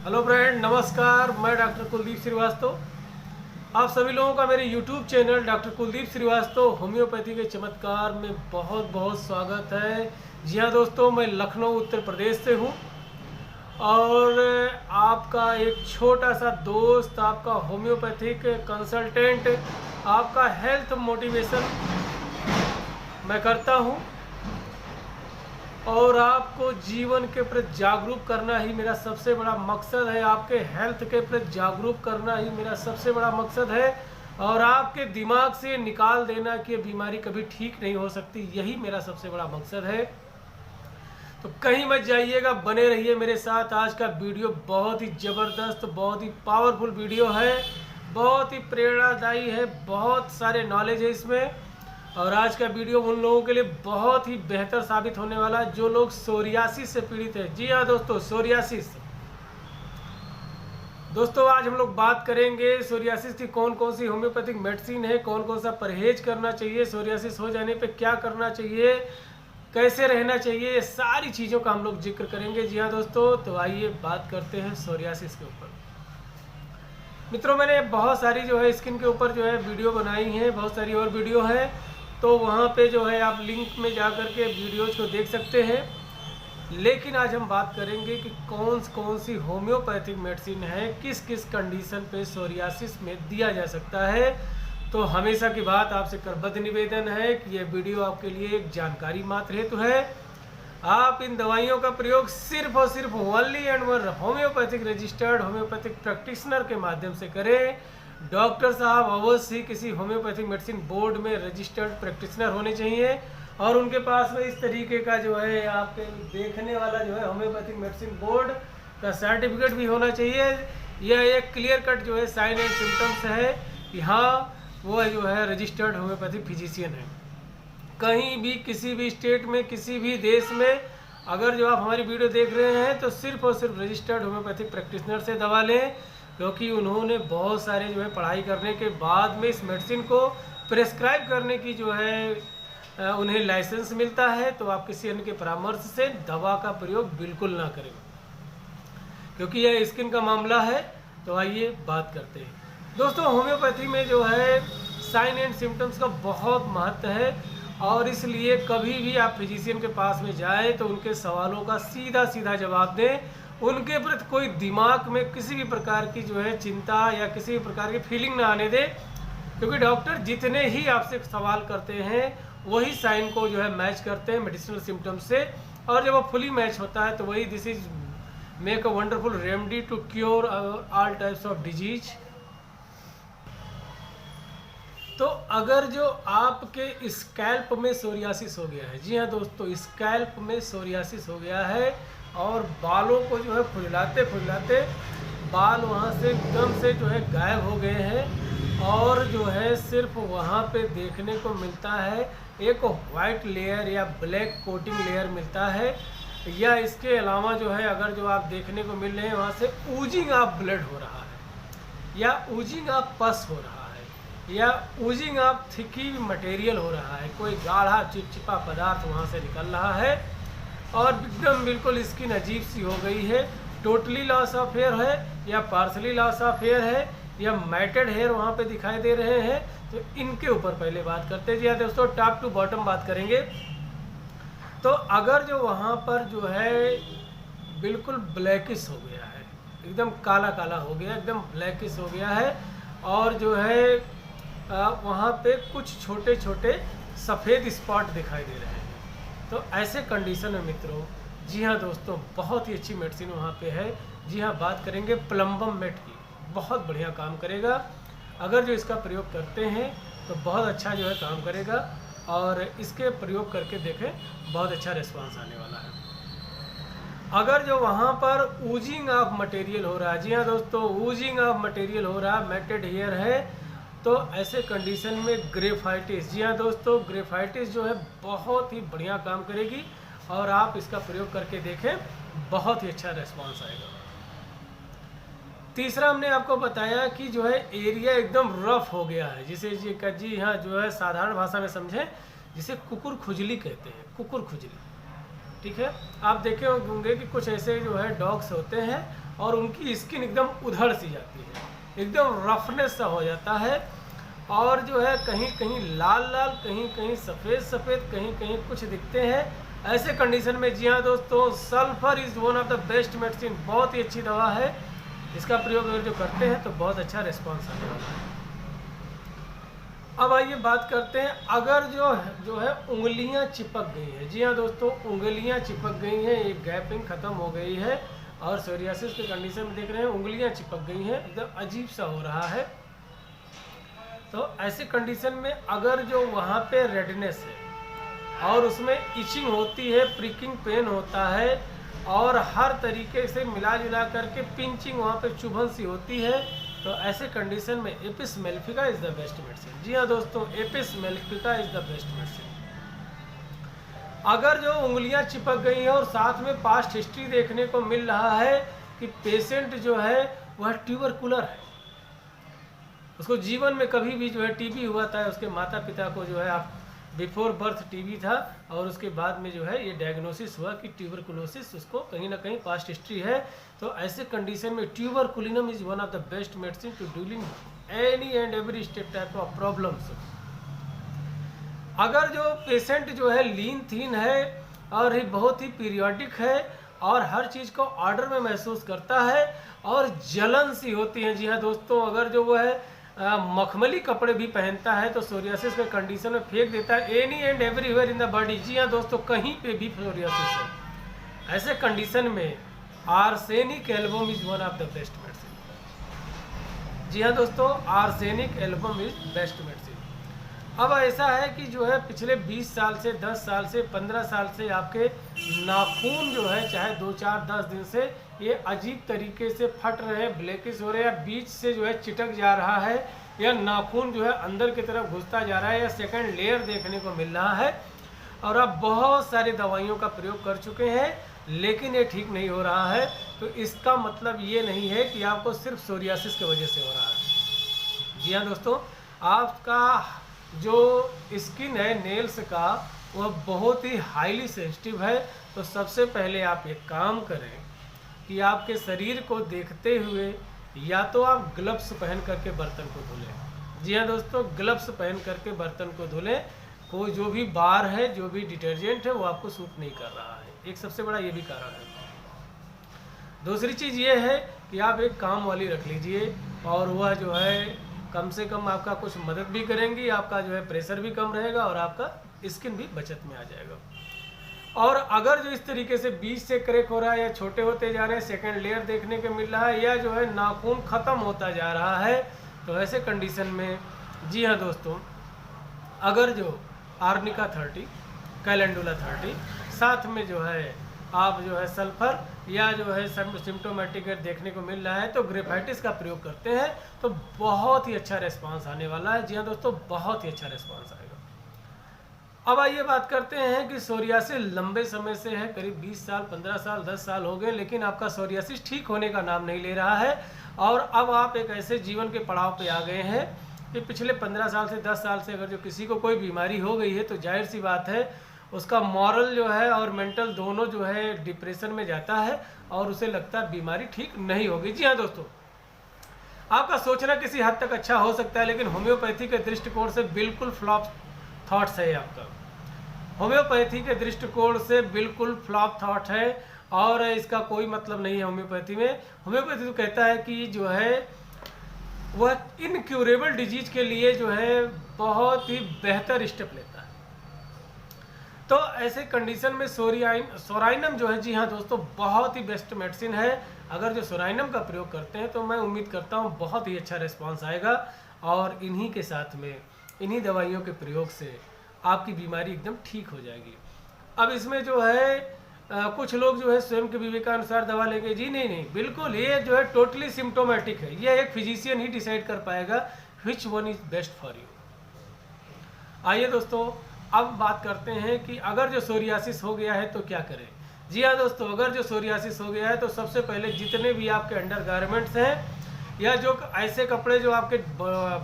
Hello friend, नमस्कार। मैं doctor Kuldeep Srivastava. आप सभी लोगों का मेरे YouTube channel doctor Kuldeep Shrivastava homeopathy के चमत्कार में बहुत बहुत स्वागत है। जी हाँ दोस्तों, मैं लखनऊ उत्तर प्रदेश से हूँ और आपका एक छोटा सा दोस्त, आपका होम्योपैथिक कंसल्टेंट, आपका हेल्थ मोटिवेशन मैं करता हूँ और आपको जीवन के प्रति जागरूक करना ही मेरा सबसे बड़ा मकसद है। आपके हेल्थ के प्रति जागरूक करना ही मेरा सबसे बड़ा मकसद है और आपके दिमाग से निकाल देना कि ये बीमारी कभी ठीक नहीं हो सकती, यही मेरा सबसे बड़ा मकसद है। तो कहीं मत जाइएगा, बने रहिए मेरे साथ। आज का वीडियो बहुत ही ज़बरदस्त, बहुत ही पावरफुल वीडियो है, बहुत ही प्रेरणादायी है, बहुत सारे नॉलेज है इसमें। और आज का वीडियो उन लोगों के लिए बहुत ही बेहतर साबित होने वाला है जो लोग सोरियासिस से पीड़ित है। जी हाँ दोस्तों, सोरियासिस। दोस्तों आज हम लोग बात करेंगे सोरियासिस की कौन कौन सी होम्योपैथिक मेडिसिन है, कौन कौन सा परहेज करना चाहिए, सोरियासिस हो जाने पे क्या करना चाहिए, कैसे रहना चाहिए, ये सारी चीज़ों का हम लोग जिक्र करेंगे। जी हाँ दोस्तों, तो आइए बात करते हैं सोरियासिस के ऊपर। मित्रों, मैंने बहुत सारी जो है स्किन के ऊपर जो है वीडियो बनाई है, बहुत सारी और वीडियो है, तो वहाँ पे जो है आप लिंक में जा कर के वीडियोज़ को देख सकते हैं। लेकिन आज हम बात करेंगे कि कौन कौन सी होम्योपैथिक मेडिसिन है, किस किस कंडीशन पे सोरियासिस में दिया जा सकता है। तो हमेशा की बात आपसे करबद्ध निवेदन है कि यह वीडियो आपके लिए एक जानकारी मात्र हेतु है। आप इन दवाइयों का प्रयोग सिर्फ और सिर्फ only and one homeopathic registered homeopathic practitioner के माध्यम से करें। डॉक्टर साहब अवश्य ही किसी होम्योपैथिक मेडिसिन बोर्ड में रजिस्टर्ड प्रैक्टिशनर होने चाहिए और उनके पास में इस तरीके का जो है आपके देखने वाला जो है होम्योपैथिक मेडिसिन बोर्ड का सर्टिफिकेट भी होना चाहिए। यह एक क्लियर कट जो है साइन एंड सिम्टम्स है कि हाँ वो जो है रजिस्टर्ड होम्योपैथिक फिजिशियन है। कहीं भी किसी भी स्टेट में किसी भी देश में अगर जो आप हमारी वीडियो देख रहे हैं तो सिर्फ और सिर्फ रजिस्टर्ड होम्योपैथिक प्रैक्टिशनर से दवा लें, क्योंकि उन्होंने बहुत सारे जो है पढ़ाई करने के बाद में इस मेडिसिन को प्रेस्क्राइब करने की जो है उन्हें लाइसेंस मिलता है। तो आप किसी अन्य के परामर्श से दवा का प्रयोग बिल्कुल ना करें, क्योंकि यह स्किन का मामला है। तो आइए बात करते हैं दोस्तों। होम्योपैथी में जो है साइन एंड सिम्टम्स का बहुत महत्व है और इसलिए कभी भी आप फिजिशियन के पास में जाए तो उनके सवालों का सीधा सीधा जवाब दें। उनके प्रति कोई दिमाग में किसी भी प्रकार की जो है चिंता या किसी भी प्रकार की फीलिंग ना आने दें, क्योंकि डॉक्टर जितने ही आपसे सवाल करते हैं वही साइन को जो है मैच करते हैं मेडिसिनल सिम्टम्स से, और जब वो फुली मैच होता है तो वही this is make a wonderful remedy to cure all types of disease. तो अगर जो आपके स्कैल्प में सोरियासिस हो गया है, जी हाँ दोस्तों, स्कैल्प में सोरियासिस हो गया है और बालों को जो है फुलाते फुलाते बाल वहाँ से एकदम से जो है गायब हो गए हैं और जो है सिर्फ वहाँ पे देखने को मिलता है एक वाइट लेयर या ब्लैक कोटिंग लेयर मिलता है, या इसके अलावा जो है अगर जो आप देखने को मिल रहे हैं वहाँ से ऊजिंग ऑफ ब्लड हो रहा है या ऊजिंग ऑफ पस हो रहा है या ऊजिंग ऑफ थिकी मटेरियल हो रहा है, कोई गाढ़ा चिपचिपा पदार्थ वहाँ से निकल रहा है और एकदम बिल्कुल स्किन अजीब सी हो गई है। टोटली लॉस ऑफ हेयर है या पार्सली लॉस ऑफ हेयर है या मैटेड हेयर वहाँ पे दिखाई दे रहे हैं। तो इनके ऊपर पहले बात करते हैं। जी हाँ दोस्तों, टॉप टू बॉटम बात करेंगे। तो अगर जो वहाँ पर जो है बिल्कुल ब्लैकिश हो गया है, एकदम काला काला हो गया, एकदम ब्लैकिश हो गया है और जो है वहाँ पे कुछ छोटे छोटे सफ़ेद स्पॉट दिखाई दे रहे हैं, तो ऐसे कंडीशन में मित्रों, जी हाँ दोस्तों, बहुत ही अच्छी मेडिसिन वहाँ पे है। जी हाँ, बात करेंगे प्लम्बम मेट की, बहुत बढ़िया काम करेगा। अगर जो इसका प्रयोग करते हैं तो बहुत अच्छा जो है काम करेगा और इसके प्रयोग करके देखें, बहुत अच्छा रिस्पांस आने वाला है। अगर जो वहाँ पर ऊजिंग ऑफ मटेरियल हो रहा है, जी हाँ दोस्तों, ऊजिंग ऑफ मटेरियल हो रहा है, मैटेड हेयर है, तो ऐसे कंडीशन में ग्रेफाइटिस, जी हाँ दोस्तों, ग्रेफाइटिस जो है बहुत ही बढ़िया काम करेगी और आप इसका प्रयोग करके देखें, बहुत ही अच्छा रिस्पांस आएगा। तीसरा हमने आपको बताया कि जो है एरिया एकदम रफ हो गया है, जिसे जी हाँ जो है साधारण भाषा में समझें, जिसे कुकुर खुजली कहते हैं, कुकुर खुजली। ठीक है। आप देखे होंगे कि कुछ ऐसे जो है डॉग्स होते हैं और उनकी स्किन एकदम उधड़ सी जाती है, एकदम रफनेस सा हो जाता है, और जो है कहीं कहीं लाल लाल, कहीं कहीं सफ़ेद सफ़ेद, कहीं कहीं कुछ दिखते हैं। ऐसे कंडीशन में जी हाँ दोस्तों, sulphur is one of the best medicine, बहुत ही अच्छी दवा है। इसका प्रयोग अगर जो करते हैं तो बहुत अच्छा रिस्पॉन्स आने वाला है। अब आइए बात करते हैं, अगर जो है उंगलियां चिपक गई हैं। जी हाँ दोस्तों, उंगलियां चिपक गई हैं, एक गैपिंग ख़त्म हो गई है और सोरियासिस के कंडीशन में देख रहे हैं उंगलियां चिपक गई हैं, एकदम अजीब सा हो रहा है। तो ऐसे कंडीशन में अगर जो वहाँ पे रेडनेस है और उसमें इचिंग होती है, प्रिकिंग पेन होता है और हर तरीके से मिला जुला करके पिंचिंग वहाँ पे चुभन सी होती है, तो ऐसे कंडीशन में Apis mellifica is the best medicine. जी हाँ दोस्तों, Apis mellifica is the best medicine. अगर जो उंगलियां चिपक गई हैं और साथ में पास्ट हिस्ट्री देखने को मिल रहा है कि पेशेंट जो है वह ट्यूबरकुलर है, उसको जीवन में कभी भी जो है टीबी हुआ था, उसके माता पिता को जो है आप बिफोर बर्थ टीबी था और उसके बाद में जो है ये डायग्नोसिस हुआ कि ट्यूबरकुलोसिस, उसको कहीं ना कहीं पास्ट हिस्ट्री है। तो ऐसे कंडीशन में tuberculinum is one of the best medicine to dealing any and every step type of problems. अगर जो पेशेंट जो है लीन थीन है और बहुत ही पीरियोडिक है और हर चीज़ को ऑर्डर में महसूस करता है और जलन सी होती है, जी हाँ दोस्तों, अगर जो वो है मखमली कपड़े भी पहनता है तो सोरियासिस के कंडीशन में फेंक देता है any and everywhere in the body. जी हाँ दोस्तों, कहीं पे भी सोरियासिस है। ऐसे कंडीशन में arsenic album is one of the best medicine. जी हाँ दोस्तों, arsenic album is best medicine. अब ऐसा है कि जो है पिछले 20 साल से, 10 साल से, 15 साल से आपके नाखून जो है चाहे 2, 4, 10 दिन से ये अजीब तरीके से फट रहे हैं, ब्लैकिश हो रहे हैं, या बीच से जो है चिटक जा रहा है, या नाखून जो है अंदर की तरफ घुसता जा रहा है, या सेकंड लेयर देखने को मिल रहा है, और आप बहुत सारी दवाइयों का प्रयोग कर चुके हैं लेकिन ये ठीक नहीं हो रहा है। तो इसका मतलब ये नहीं है कि आपको सिर्फ सोरियासिस की वजह से हो रहा है। जी हाँ दोस्तों, आपका जो स्किन है नेल्स का वह बहुत ही हाईली सेंसिटिव है। तो सबसे पहले आप एक काम करें कि आपके शरीर को देखते हुए या तो आप ग्लव्स पहन करके बर्तन को धुलें। जी हाँ दोस्तों, ग्लव्स पहन करके बर्तन को धुलें। कोई जो भी बार है, जो भी डिटर्जेंट है वो आपको सूट नहीं कर रहा है, एक सबसे बड़ा ये भी कारण है। दूसरी चीज़ ये है कि आप एक काम वाली रख लीजिए और वह जो है कम से कम आपका कुछ मदद भी करेंगी, आपका जो है प्रेशर भी कम रहेगा और आपका स्किन भी बचत में आ जाएगा। और अगर जो इस तरीके से बीच से क्रैक हो रहा है या छोटे होते जा रहे हैं, सेकंड लेयर देखने को मिल रहा है, या जो है नाखून ख़त्म होता जा रहा है, तो ऐसे कंडीशन में जी हाँ दोस्तों, अगर जो आर्निका 30, कैलेंडुला 30 साथ में जो है आप जो है सल्फर या जो है सिम्टोमेटिक देखने को मिल रहा है तो ग्रेफाइटिस का प्रयोग करते हैं तो बहुत ही अच्छा रिस्पांस आने वाला है। जी हाँ दोस्तों, बहुत ही अच्छा रिस्पांस आएगा। अब आइए बात करते हैं कि सोरियासिस लंबे समय से है, करीब 20 साल, 15 साल, 10 साल हो गए, लेकिन आपका सोरियासिस ठीक होने का नाम नहीं ले रहा है। और अब आप एक ऐसे जीवन के पड़ाव पे आ गए हैं कि पिछले 15 साल से 10 साल से अगर जो किसी को कोई बीमारी हो गई है तो जाहिर सी बात है उसका मॉरल जो है और मेंटल दोनों जो है डिप्रेशन में जाता है और उसे लगता है बीमारी ठीक नहीं होगी। जी हाँ दोस्तों, आपका सोचना किसी हद तक अच्छा हो सकता है लेकिन होम्योपैथी के दृष्टिकोण से बिल्कुल फ्लॉप थॉट्स है आपका। होम्योपैथी के दृष्टिकोण से बिल्कुल फ्लॉप थॉट है और इसका कोई मतलब नहीं है। होम्योपैथी में होम्योपैथी तो कहता है कि जो है वह इनक्यूरेबल डिजीज के लिए जो है बहुत ही बेहतर स्टेप लेता है। तो ऐसे कंडीशन में सोराइनम जो है, जी हाँ दोस्तों, बहुत ही बेस्ट मेडिसिन है। अगर जो सोराइनम का प्रयोग करते हैं तो मैं उम्मीद करता हूँ बहुत ही अच्छा रिस्पांस आएगा और इन्हीं के साथ में इन्हीं दवाइयों के प्रयोग से आपकी बीमारी एकदम ठीक हो जाएगी। अब इसमें जो है कुछ लोग जो है स्वयं के विवेकानुसार दवा लेंगे। जी नहीं, बिल्कुल ये जो है टोटली सिम्टोमेटिक है। ये एक फिजिशियन ही डिसाइड कर पाएगा which one is best for you. आइए दोस्तों, अब बात करते हैं कि अगर जो सोरियासिस हो गया है तो क्या करें। जी हाँ दोस्तों, अगर जो सोरियासिस हो गया है तो सबसे पहले जितने भी आपके अंडर गारमेंट्स हैं या जो ऐसे कपड़े जो आपके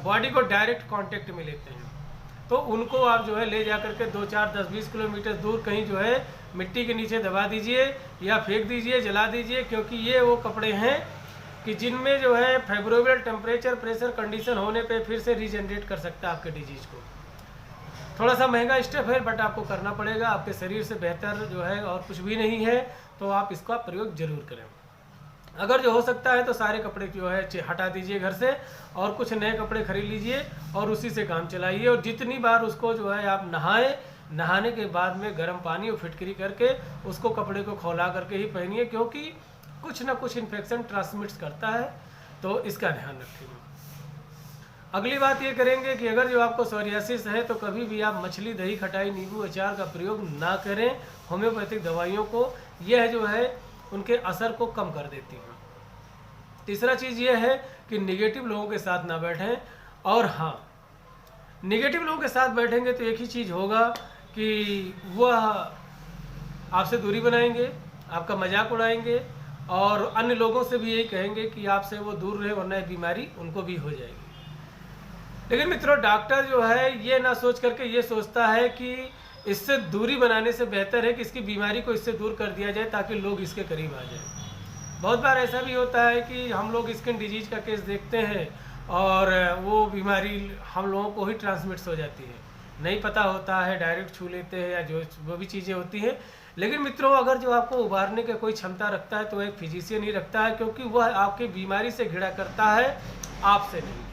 बॉडी को डायरेक्ट कांटेक्ट में लेते हैं, तो उनको आप जो है ले जा करके 2, 4, 10, 20 किलोमीटर दूर कहीं जो है मिट्टी के नीचे दबा दीजिए या फेंक दीजिए, जला दीजिए, क्योंकि ये वो कपड़े हैं कि जिनमें जो है फेवरेबल टेम्परेचर प्रेशर कंडीशन होने पे फिर से रीजनरेट कर सकता है आपके डिजीज को। थोड़ा सा महंगा स्टेप है बट आपको करना पड़ेगा, आपके शरीर से बेहतर जो है और कुछ भी नहीं है, तो आप इसका प्रयोग जरूर करें। अगर जो हो सकता है तो सारे कपड़े जो है हटा दीजिए घर से और कुछ नए कपड़े खरीद लीजिए और उसी से काम चलाइए। और जितनी बार उसको जो है आप नहाने के बाद में गर्म पानी और फिटकरी करके उसको कपड़े को खौला करके ही पहनिए, क्योंकि कुछ ना कुछ इन्फेक्शन ट्रांसमिट्स करता है, तो इसका ध्यान रखिए। अगली बात ये करेंगे कि अगर जो आपको सोरियासिस है तो कभी भी आप मछली, दही, खटाई, नींबू, अचार का प्रयोग ना करें। होम्योपैथिक दवाइयों को यह जो है उनके असर को कम कर देती हैं। तीसरा चीज़ यह है कि निगेटिव लोगों के साथ ना बैठें। और हाँ, निगेटिव लोगों के साथ बैठेंगे तो एक ही चीज़ होगा कि वह आपसे दूरी बनाएंगे, आपका मजाक उड़ाएंगे और अन्य लोगों से भी यही कहेंगे कि आपसे वो दूर रहे वरना बीमारी उनको भी हो जाएगी। लेकिन मित्रों, डॉक्टर जो है ये ना सोच करके ये सोचता है कि इससे दूरी बनाने से बेहतर है कि इसकी बीमारी को इससे दूर कर दिया जाए ताकि लोग इसके करीब आ जाए। बहुत बार ऐसा भी होता है कि हम लोग स्किन डिजीज का केस देखते हैं और वो बीमारी हम लोगों को ही ट्रांसमिट्स हो जाती है, नहीं पता होता है, डायरेक्ट छू लेते हैं या जो भी चीज़ें होती हैं। लेकिन मित्रों, अगर जो आपको उबारने की कोई क्षमता रखता है तो एक फिजिशियन ही रखता है, क्योंकि वह आपकी बीमारी से घिरा करता है, आपसे नहीं।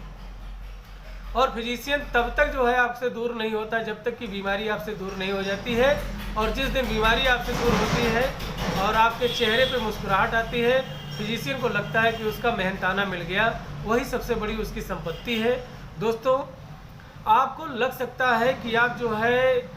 और फिजिशियन तब तक जो है आपसे दूर नहीं होता जब तक कि बीमारी आपसे दूर नहीं हो जाती है। और जिस दिन बीमारी आपसे दूर होती है और आपके चेहरे पे मुस्कुराहट आती है, फिजिशियन को लगता है कि उसका मेहनताना मिल गया, वही सबसे बड़ी उसकी संपत्ति है। दोस्तों, आपको लग सकता है कि आप जो है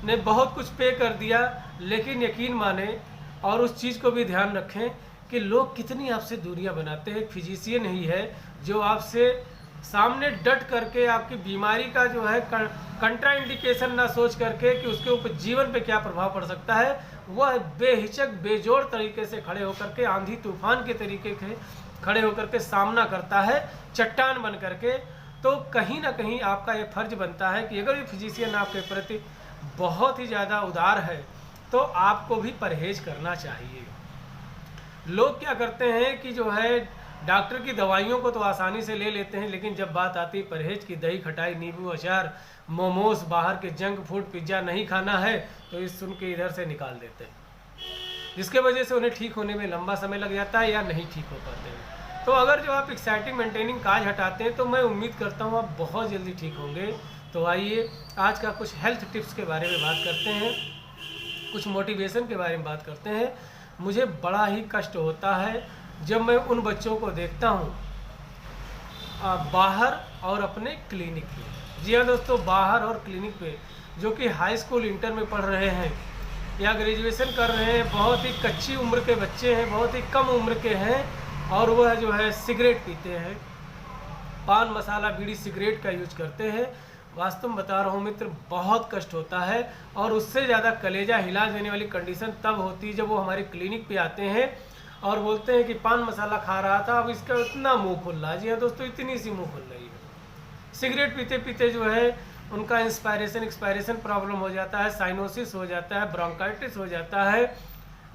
ने बहुत कुछ पे कर दिया, लेकिन यकीन माने और उस चीज़ को भी ध्यान रखें कि लोग कितनी आपसे दूरियां बनाते हैं। फिजिशियन ही है जो आपसे सामने डट करके आपकी बीमारी का जो है कंट्रा इंडिकेशन ना सोच करके कि उसके ऊपर जीवन पे क्या प्रभाव पड़ सकता है, वह बेहिचक बेजोड़ तरीके से खड़े होकर के आंधी तूफान के तरीके से खड़े होकर के सामना करता है, चट्टान बन करके। तो कहीं ना कहीं आपका ये फर्ज बनता है कि अगर ये फिजिशियन आपके प्रति बहुत ही ज़्यादा उदार है तो आपको भी परहेज करना चाहिए। लोग क्या करते हैं कि जो है डॉक्टर की दवाइयों को तो आसानी से ले लेते हैं, लेकिन जब बात आती है परहेज की, दही, खटाई, नींबू, अचार, मोमोज, बाहर के जंक फूड, पिज्ज़ा नहीं खाना है, तो इस सुन के इधर से निकाल देते हैं, जिसके वजह से उन्हें ठीक होने में लंबा समय लग जाता है या नहीं ठीक हो पाते हैं। तो अगर जो आप एक्साइटिंग मेंटेनिंग काज हटाते हैं तो मैं उम्मीद करता हूँ आप बहुत जल्दी ठीक होंगे। तो आइए आज का कुछ हेल्थ टिप्स के बारे में बात करते हैं, कुछ मोटिवेशन के बारे में बात करते हैं। मुझे बड़ा ही कष्ट होता है जब मैं उन बच्चों को देखता हूँ बाहर और अपने क्लिनिक पे, जी हाँ दोस्तों, बाहर और क्लिनिक पे, जो कि हाई स्कूल इंटर में पढ़ रहे हैं या ग्रेजुएशन कर रहे हैं, बहुत ही कच्ची उम्र के बच्चे हैं, बहुत ही कम उम्र के हैं, और वह जो है सिगरेट पीते हैं, पान मसाला बीड़ी सिगरेट का यूज करते हैं। वास्तव में बता रहा हूँ मित्र, बहुत कष्ट होता है और उससे ज़्यादा कलेजा हिला देने वाली कंडीशन तब होती है जब वो हमारे क्लिनिक पे आते हैं और बोलते हैं कि पान मसाला खा रहा था, अब इसका इतना मुंह खुल रहा है। जी हाँ दोस्तों, इतनी सी मुंह खुल रही है। सिगरेट पीते पीते जो है उनका एक्सपायरेशन प्रॉब्लम हो जाता है, साइनोसिस हो जाता है, ब्रोंकाइटिस हो जाता है,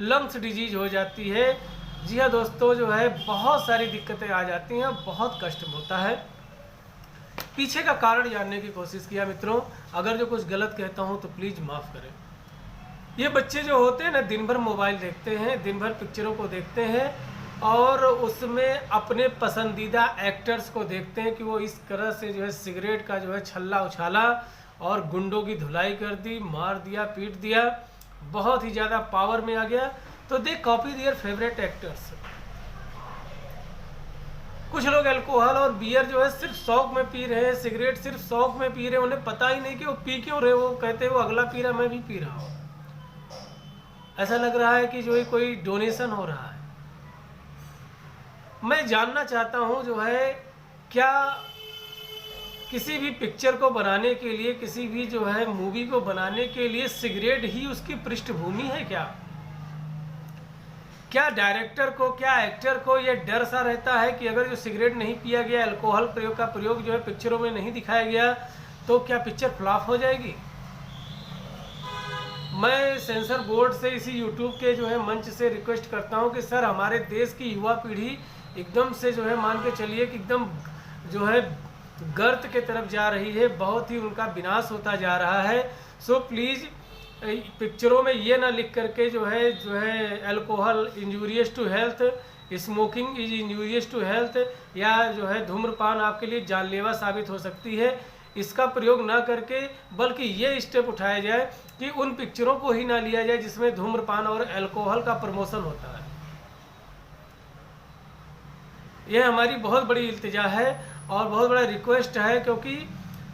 लंग्स डिजीज हो जाती है। जी हाँ दोस्तों, जो है बहुत सारी दिक्कतें आ जाती हैं, बहुत कष्ट होता है। पीछे का कारण जानने की कोशिश किया मित्रों, अगर जो कुछ गलत कहता हूँ तो प्लीज़ माफ़ करें। ये बच्चे जो होते हैं ना, दिन भर मोबाइल देखते हैं, दिन भर पिक्चरों को देखते हैं और उसमें अपने पसंदीदा एक्टर्स को देखते हैं कि वो इस तरह से जो है सिगरेट का जो है छल्ला उछाला और गुंडों की धुलाई कर दी, मार दिया, पीट दिया, बहुत ही ज़्यादा पावर में आ गया, तो दे कॉपी देयर फेवरेट एक्टर्स। कुछ लोग अल्कोहल और बियर जो है सिर्फ शौक में पी रहे हैं, सिगरेट सिर्फ शौक में पी रहे हैं, उन्हें पता ही नहीं कि वो पी क्यों रहे, वो कहते हैं वो अगला पी रहा, मैं भी पी रहा हूँ। ऐसा लग रहा है कि जो है कोई डोनेशन हो रहा है। मैं जानना चाहता हूँ जो है, क्या किसी भी पिक्चर को बनाने के लिए, किसी भी जो है मूवी को बनाने के लिए सिगरेट ही उसकी पृष्ठभूमि है क्या डायरेक्टर को, क्या एक्टर को यह डर सा रहता है कि अगर जो सिगरेट नहीं पिया गया, अल्कोहल का प्रयोग जो है पिक्चरों में नहीं दिखाया गया, तो क्या पिक्चर फ्लॉप हो जाएगी? मैं सेंसर बोर्ड से इसी यूट्यूब के जो है मंच से रिक्वेस्ट करता हूं कि सर हमारे देश की युवा पीढ़ी एकदम से जो है मान के चलिए कि एकदम जो है गर्त के तरफ जा रही है, बहुत ही उनका विनाश होता जा रहा है। सो प्लीज़ पिक्चरों में ये ना लिख करके जो है alcohol injurious to health, smoking is injurious to health, या जो है धूम्रपान आपके लिए जानलेवा साबित हो सकती है, इसका प्रयोग ना करके बल्कि ये स्टेप उठाया जाए कि उन पिक्चरों को ही ना लिया जाए जिसमें धूम्रपान और अल्कोहल का प्रमोशन होता है। यह हमारी बहुत बड़ी इल्तिजा है और बहुत बड़ा रिक्वेस्ट है, क्योंकि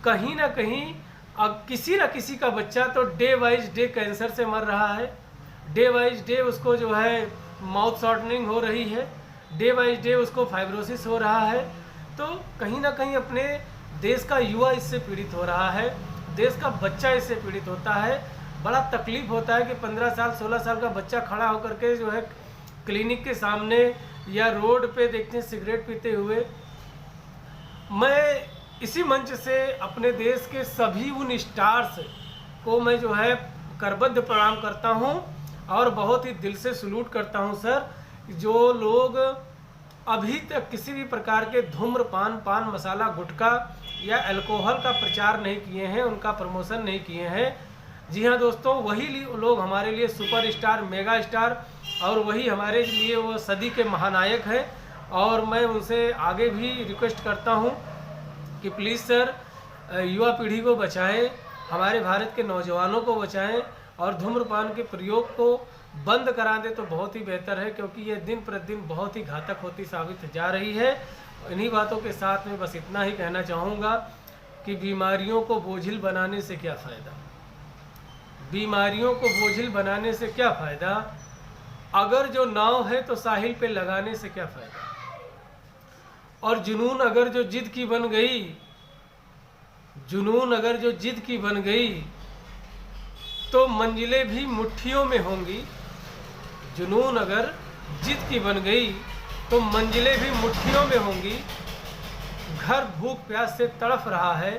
कहीं ना कहीं अब किसी ना किसी का बच्चा तो डे वाइज डे कैंसर से मर रहा है, डे वाइज डे उसको जो है माउथ शॉर्टनिंग हो रही है, डे वाइज डे उसको फाइब्रोसिस हो रहा है। तो कहीं ना कहीं अपने देश का युवा इससे पीड़ित हो रहा है, देश का बच्चा इससे पीड़ित होता है। बड़ा तकलीफ होता है कि 15 साल 16 साल का बच्चा खड़ा होकर के जो है क्लिनिक के सामने या रोड पे देखते हैं सिगरेट पीते हुए। मैं इसी मंच से अपने देश के सभी उन स्टार्स को मैं जो है करबद्ध प्रणाम करता हूं और बहुत ही दिल से सलूट करता हूं सर, जो लोग अभी तक किसी भी प्रकार के धूम्रपान, पान मसाला, गुटखा या अल्कोहल का प्रचार नहीं किए हैं, उनका प्रमोशन नहीं किए हैं। जी हाँ दोस्तों, वही लोग हमारे लिए सुपरस्टार, मेगा स्टार और वही हमारे लिए वो सदी के महानायक हैं। और मैं उनसे आगे भी रिक्वेस्ट करता हूँ कि प्लीज़ सर युवा पीढ़ी को बचाएं, हमारे भारत के नौजवानों को बचाएं और धूम्रपान के प्रयोग को बंद करा दें तो बहुत ही बेहतर है, क्योंकि ये दिन प्रतिदिन बहुत ही घातक होती साबित जा रही है। इन्हीं बातों के साथ में बस इतना ही कहना चाहूँगा कि बीमारियों को बोझिल बनाने से क्या फ़ायदा, बीमारियों को बोझिल बनाने से क्या फ़ायदा, अगर जो नाव है तो साहिल पे लगाने से क्या फ़ायदा, और जुनून अगर जो जिद की बन गई, जुनून अगर जो जिद की बन गई तो मंजिलें भी मुट्ठियों में होंगी। जुनून अगर जिद की बन गई तो मंजिलें भी मुट्ठियों में होंगी। घर भूख प्यास से तड़फ रहा है,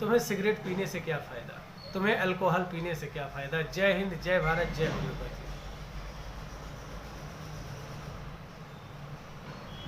तुम्हें सिगरेट पीने से क्या फ़ायदा, तुम्हें अल्कोहल पीने से क्या फ़ायदा। जय हिंद, जय भारत, जय होम्योपैथी।